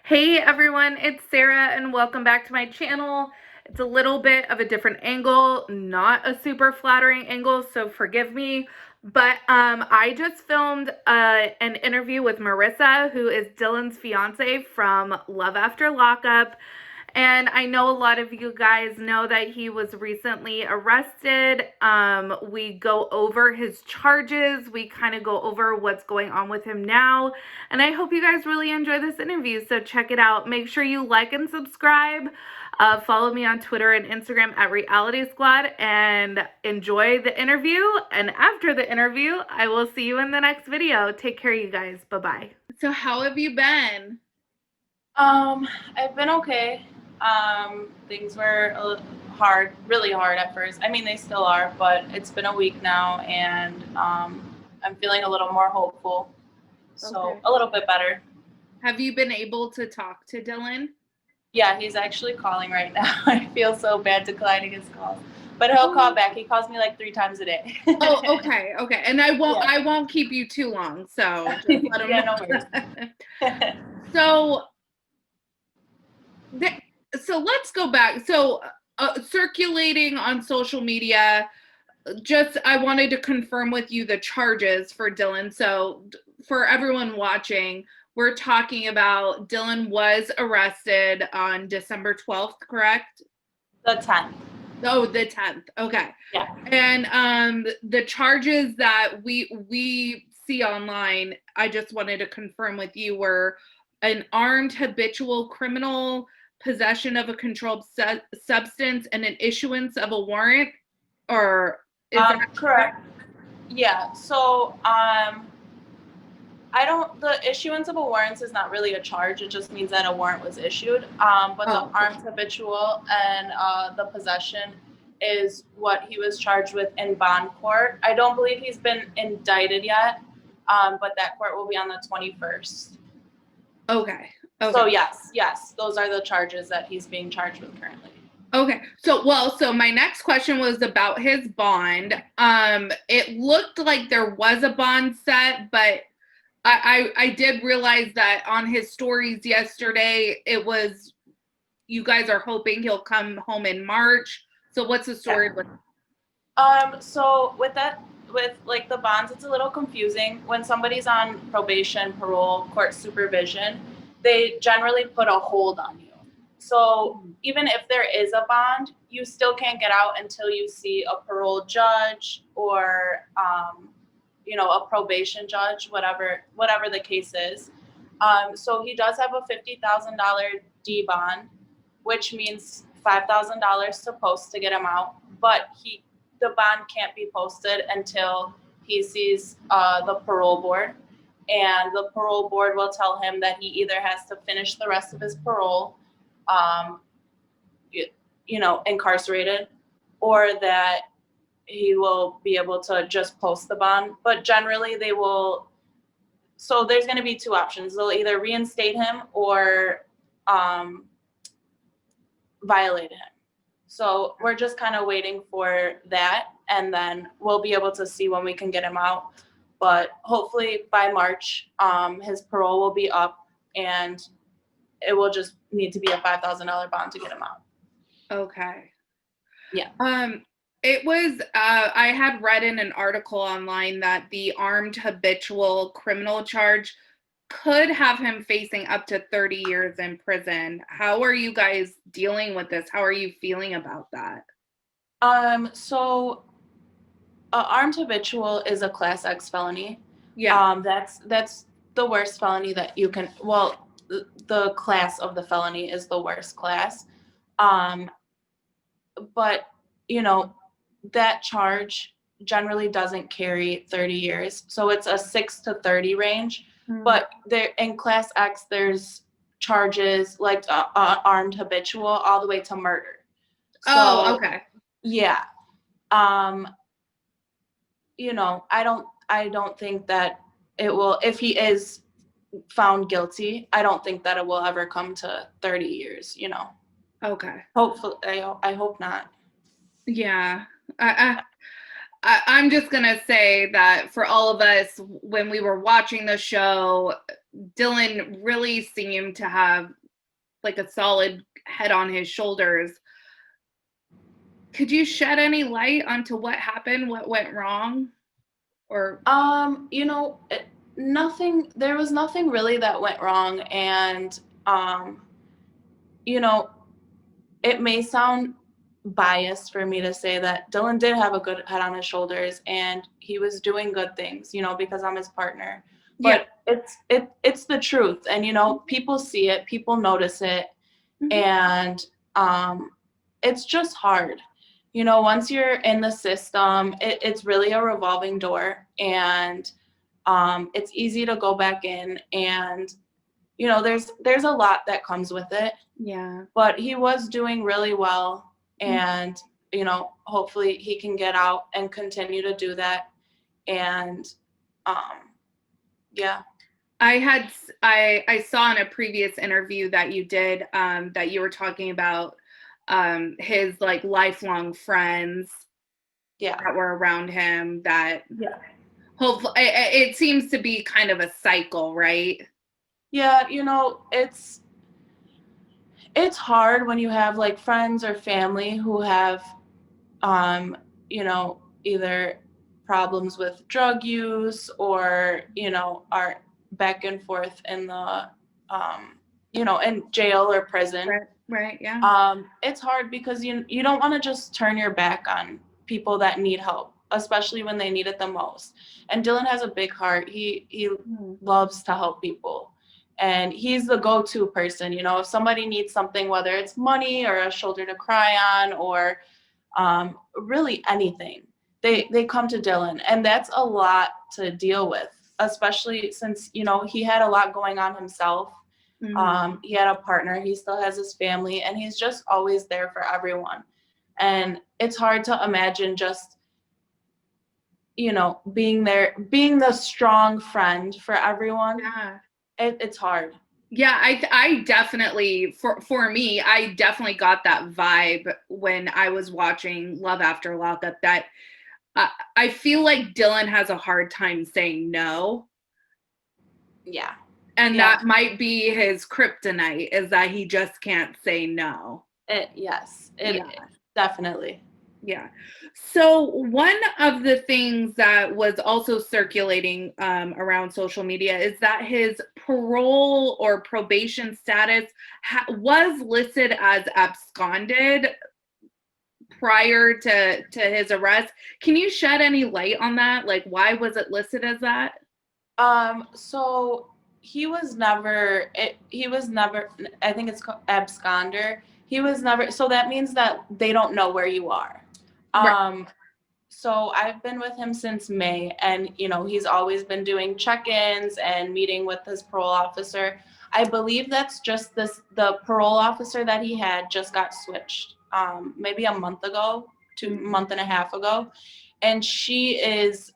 Hey everyone, it's Sarah and welcome back to my channel. It's a little bit of a different angle, not a super flattering angle, so forgive me. But I just filmed an interview with Marissa, who is Dylan's fiance from Love After Lockup. And I know a lot of you guys know that he was recently arrested. We go over his charges. We kind of go over what's going on with him now. And I hope you guys really enjoy this interview. So check it out. Make sure you like and subscribe. Follow me on Twitter and Instagram at Reality Squad and enjoy the interview. And after the interview, I will see you in the next video. Take care, you guys. Bye-bye. So how have you been? I've been okay. Things were a little hard, really hard at first. I mean, they still are, but it's been a week now, and I'm feeling a little more hopeful. So Okay. a little bit better. Have you been able to talk to Dylan? Yeah, he's actually calling right now. I feel so bad declining his calls, but he'll call back. He calls me like 3 times a day. Oh, okay. And I Yeah. won't keep you too long. So just let him Yeah, know. no worries. So so let's go back. So circulating on social media, just I wanted to confirm with you the charges for Dylan. So for everyone watching, we're talking about Dylan was arrested on December 12th, correct? The 10th. Oh, the 10th. Okay. Yeah. And the charges that we see online, I just wanted to confirm with you, were an armed habitual criminal, possession of a controlled substance, and an issuance of a warrant. Or is that Correct. Yeah. So the issuance of a warrant is not really a charge. It just means that a warrant was issued. But the armed habitual and the possession is what he was charged with in bond court. I don't believe he's been indicted yet, but that court will be on the 21st. Okay. So yes, those are the charges that he's being charged with currently. Okay. So my next question was about his bond. It looked like there was a bond set, but I did realize that on his stories yesterday, it was, you guys are hoping he'll come home in March. So what's the story with? So with like the bonds, it's a little confusing. When somebody's on probation, parole, court supervision, they generally put a hold on you. So even if there is a bond, you still can't get out until you see a parole judge or a probation judge, whatever the case is. So he does have a $50,000 D bond, which means $5,000 to post to get him out. But the bond can't be posted until he sees the parole board, and the parole board will tell him that he either has to finish the rest of his parole, incarcerated, or that he will be able to just post the bond. But generally they will, so there's going to be 2 options. They'll either reinstate him or violate him. So we're just kind of waiting for that, and then we'll be able to see when we can get him out. But hopefully by March, his parole will be up, and it will just need to be a $5,000 bond to get him out. Okay. Yeah. It was, I had read in an article online that the armed habitual criminal charge could have him facing up to 30 years in prison. How are you guys dealing with this? How are you feeling about that? So armed habitual is a class X felony. Yeah. That's the worst felony that you can, well, the class of the felony is the worst class. But that charge generally doesn't carry 30 years. So it's a 6 to 30 range. But there in class X, there's charges like armed habitual all the way to murder. So, okay. Yeah. I don't think that it will, if he is found guilty, I don't think that it will ever come to 30 years, Okay. Hopefully, I hope not. Yeah. I'm just gonna say that for all of us, when we were watching the show, Dylan really seemed to have like a solid head on his shoulders. Could you shed any light onto what happened, what went wrong? Or You know, nothing. There was nothing really that went wrong, and you know, it may sound biased for me to say that Dylan did have a good head on his shoulders, and he was doing good things, you know, because I'm his partner. yeah. But it's the truth, and you know, people see it, people notice it, Mhm. and it's just hard. You know, once you're in the system, it's really a revolving door, and it's easy to go back in, and you know, there's a lot that comes with it. Yeah. But he was doing really well, Mm. and you know, hopefully he can get out and continue to do that. And yeah. I saw in a previous interview that you did that you were talking about his like lifelong friends Yeah. that were around him that Yeah. hopefully it seems to be kind of a cycle, right? Yeah, you know, it's hard when you have like friends or family who have you know, either problems with drug use, or you know, are back and forth in the you know, in jail or prison. Right, yeah. It's hard because you don't want to just turn your back on people that need help, especially when they need it the most. And Dylan has a big heart. He Mm. loves to help people. And he's the go-to person, you know, if somebody needs something, whether it's money or a shoulder to cry on, or really anything, they come to Dylan, and that's a lot to deal with, especially since you know, he had a lot going on himself. Mm. He had a partner, he still has his family, and he's just always there for everyone. And it's hard to imagine just, you know, being there, being the strong friend for everyone. Yeah. It's hard. Yeah, I definitely for me, I definitely got that vibe when I was watching Love After Lockup that I feel like Dylan has a hard time saying no. Yeah. And Yeah. that might be his kryptonite is that he just can't say no. Yes, Yeah. definitely. Yeah. So one of the things that was also circulating around social media is that his parole or probation status was listed as absconded prior to his arrest. Can you shed any light on that? Like, why was it listed as that? So he was never, I think it's called absconder. He was never, so that means that they don't know where you are. Right. Um, so I've been with him since May, and you know, he's always been doing check-ins and meeting with his parole officer. I believe that's just the parole officer that he had just got switched maybe a month ago, month and a half ago. And she is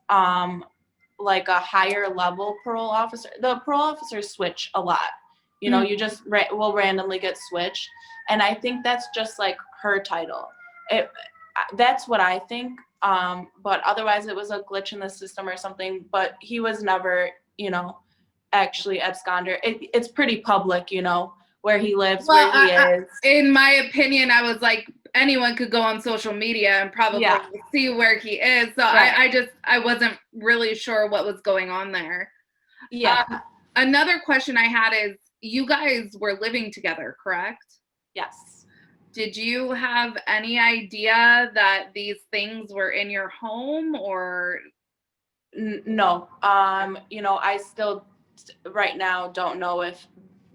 like a higher level parole officer. The parole officers switch a lot. You know, Mm. you just will randomly get switched, and I think that's just like her title. It that's what I think. But otherwise, it was a glitch in the system or something. But he was never, you know, actually absconder. It's pretty public, you know, where he lives, Well, where he is. in my opinion, I was like, anyone could go on social media and probably Yeah. see where he is. So Right. I wasn't really sure what was going on there. Yeah. Another question I had is, you guys were living together, correct? Yes. Did you have any idea that these things were in your home or? No. You know, I still right now don't know if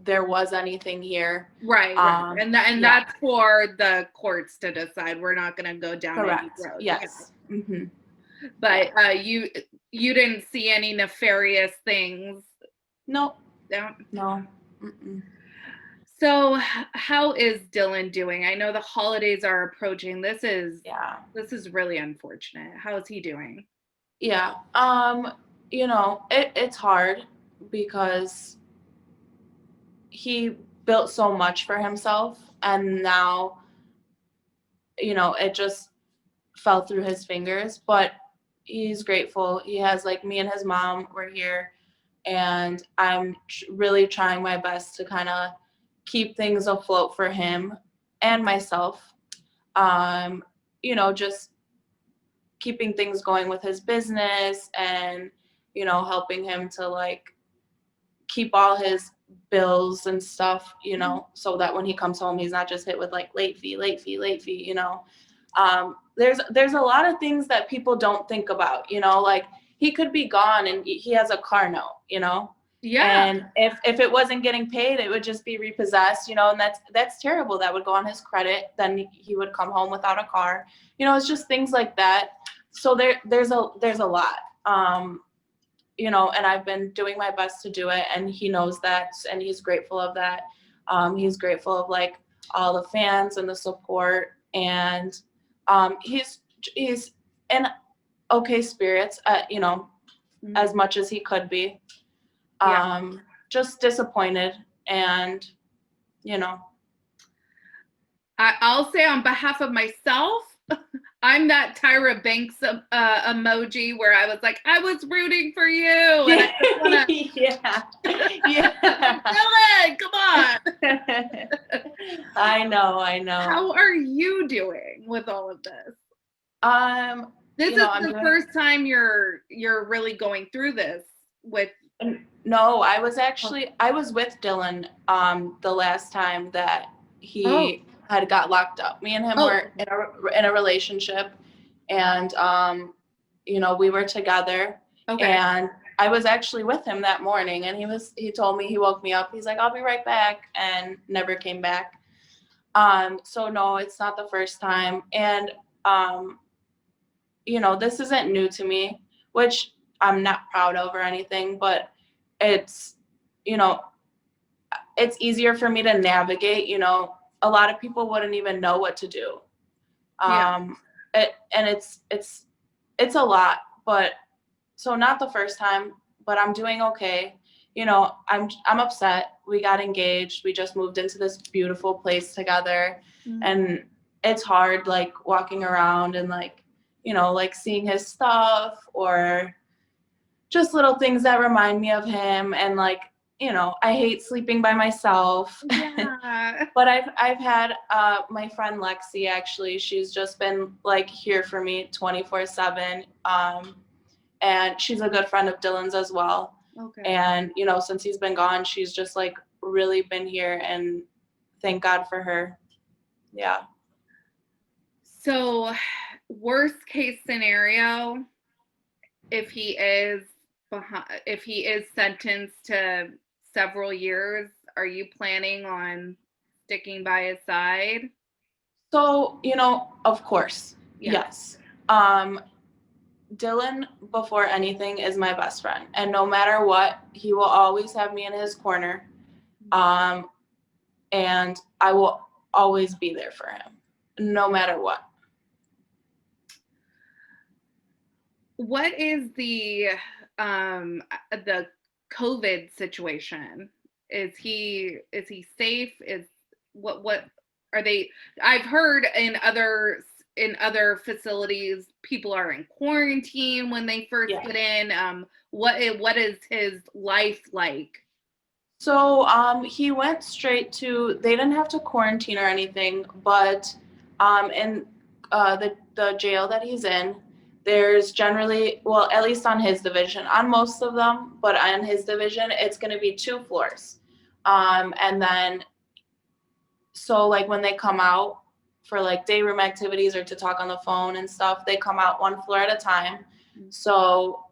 there was anything here. Right. And Yeah. that's for the courts to decide. We're not going to go down any Correct. road. Yes. Mm-hmm. But you didn't see any nefarious things. No. Down. No. Mm-mm. So how is Dylan doing? I know the holidays are approaching. Yeah. This is really unfortunate. How is he doing? Yeah. You know, it's hard because he built so much for himself, and now, you know, it just fell through his fingers. But he's grateful. He has like me and his mom were here, and I'm really trying my best to kind of keep things afloat for him and myself. Um, just keeping things going with his business and helping him to like keep all his bills and stuff, so that when he comes home, he's not just hit with like late fee, late fee, late fee, there's a lot of things that people don't think about, like he could be gone and he has a car note, Yeah. and if it wasn't getting paid, it would just be repossessed, and that's terrible. That would go on his credit. Then he would come home without a car. It's just things like that. So there's a lot. And I've been doing my best to do it, and he knows that, and he's grateful of that. He's grateful of like all the fans and the support, and he's in okay spirits, as much as he could be. Yeah. Just disappointed, and I'll say on behalf of myself, I'm that Tyra Banks emoji where I was like, I was rooting for you. And I just wanna, yeah. Dylan, come on. I know. How are you doing with all of this? This is the first time you're really going through this with. No, I was with Dylan the last time that he had got locked up. Me and him were in a relationship, and we were together. Okay. And I was actually with him that morning, and he told me, he woke me up. He's like, I'll be right back, and never came back. So no, it's not the first time. And this isn't new to me, which I'm not proud of or anything, but it's it's easier for me to navigate. A lot of people wouldn't even know what to do. It's a lot, but so not the first time, but I'm doing okay. I'm upset. We got engaged. We just moved into this beautiful place together, and it's hard like walking around and like like seeing his stuff, or just little things that remind me of him. And like I hate sleeping by myself. Yeah. But I've had my friend Lexi, actually, she's just been like here for me 24/7, and she's a good friend of Dylan's as well. Okay. And since he's been gone, she's just like really been here, and thank God for her. Yeah. So, worst case scenario, if he is sentenced to several years, are you planning on sticking by his side? So, of course. Yes. Dylan, before anything, is my best friend, and no matter what, he will always have me in his corner. And I will always be there for him, no matter what. What is the COVID situation? Is he safe? What are they? I've heard in other facilities, people are in quarantine when they first get in. What is his life like? So he went straight to, they didn't have to quarantine or anything, but in the jail that he's in, there's generally, well, at least on his division, on most of them, but on his division, it's going to be 2 floors. And then, so like when they come out for like day room activities or to talk on the phone and stuff, they come out 1 floor at a time. So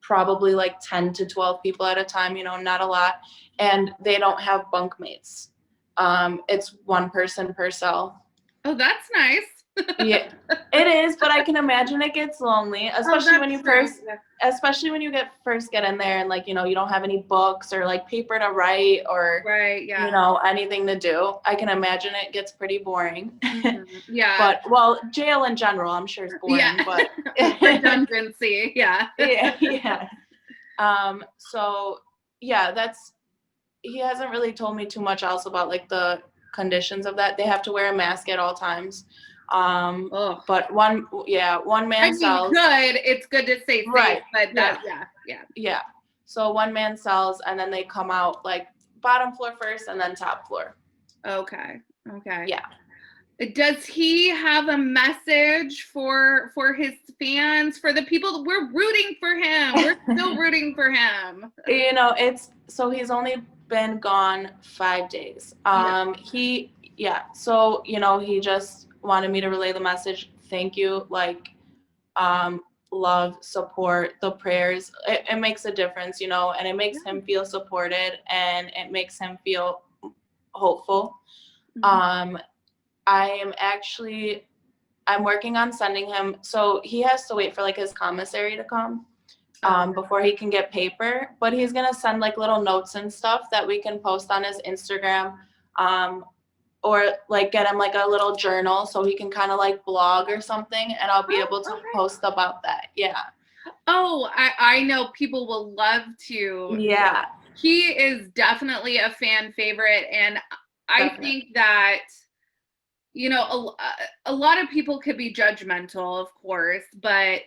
probably like 10 to 12 people at a time, not a lot. And they don't have bunk mates. It's 1 person per cell. Oh, that's nice. Yeah, it is, but I can imagine it gets lonely, especially when you first get in there, and like, you don't have any books or like paper to write, or anything to do. I can imagine it gets pretty boring. Yeah. But well, jail in general, I'm sure is boring, but redundancy. Yeah. Yeah. So yeah, he hasn't really told me too much else about like the conditions of that. They have to wear a mask at all times. Oh, But one I man mean, sells. good. It's good to stay safe, Right. but Yeah. yeah. Yeah. So one man sells, and then they come out like bottom floor first, and then top floor. Okay. Yeah. Does he have a message for his fans, for the people? We're rooting for him. We're still rooting for him. He's only been gone 5 days. Yeah. So he just wanted me to relay the message. Thank you. Love, support, the prayers. It makes a difference, and it makes him feel supported, and it makes him feel hopeful. Mhm. I'm working on sending him, so he has to wait for like his commissary to come Okay. before he can get paper, but he's gonna send like little notes and stuff that we can post on his Instagram, or like get him like a little journal so he can kind of like blog or something, and I'll be able to Okay. post about that. Yeah. Oh, I know people will love to. Yeah. He is definitely a fan favorite, and I Definitely. think that a lot of people could be judgmental, of course, but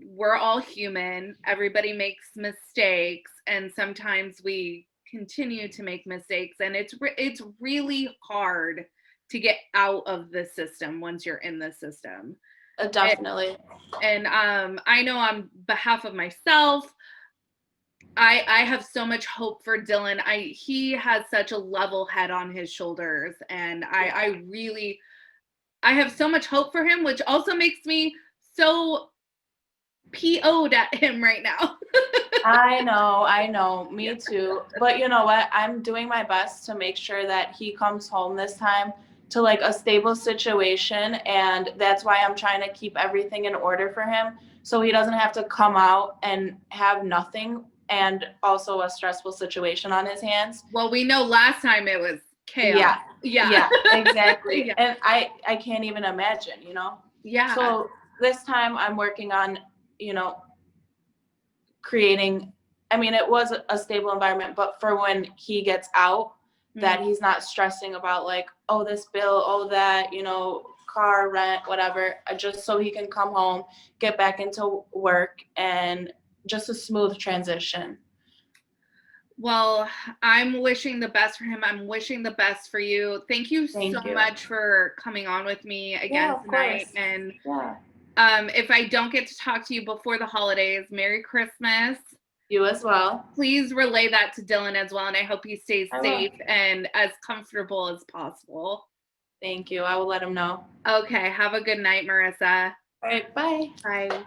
we're all human. Everybody makes mistakes, and sometimes we continue to make mistakes, and it's really hard to get out of the system once you're in the system. Definitely. And I know on behalf of myself, I have so much hope for Dylan. He has such a level head on his shoulders, and I have so much hope for him, which also makes me so PO'd at him right now. I know, me Yeah. too. But you know what? I'm doing my best to make sure that he comes home this time to like a stable situation. And that's why I'm trying to keep everything in order for him so he doesn't have to come out and have nothing and also a stressful situation on his hands. Well, we know last time it was chaos. Yeah, Yeah. yeah, exactly. Yeah. And I can't even imagine, Yeah. So this time I'm working on, you know, creating, I mean, it was a stable environment, but for when he gets out, that he's not stressing about like, oh, this bill, oh, that, car rent, whatever, just so he can come home, get back into work, and just a smooth transition. Well, I'm wishing the best for him. I'm wishing the best for you. Thank you so Thank you. much for coming on with me Yeah, again of tonight. course. And Yeah. if I don't get to talk to you before the holidays, Merry Christmas. You as well. Please relay that to Dylan as well. And I hope he stays I will. safe and as comfortable as possible. Thank you. I will let him know. Okay. Have a good night, Marissa. All right. Bye. Bye.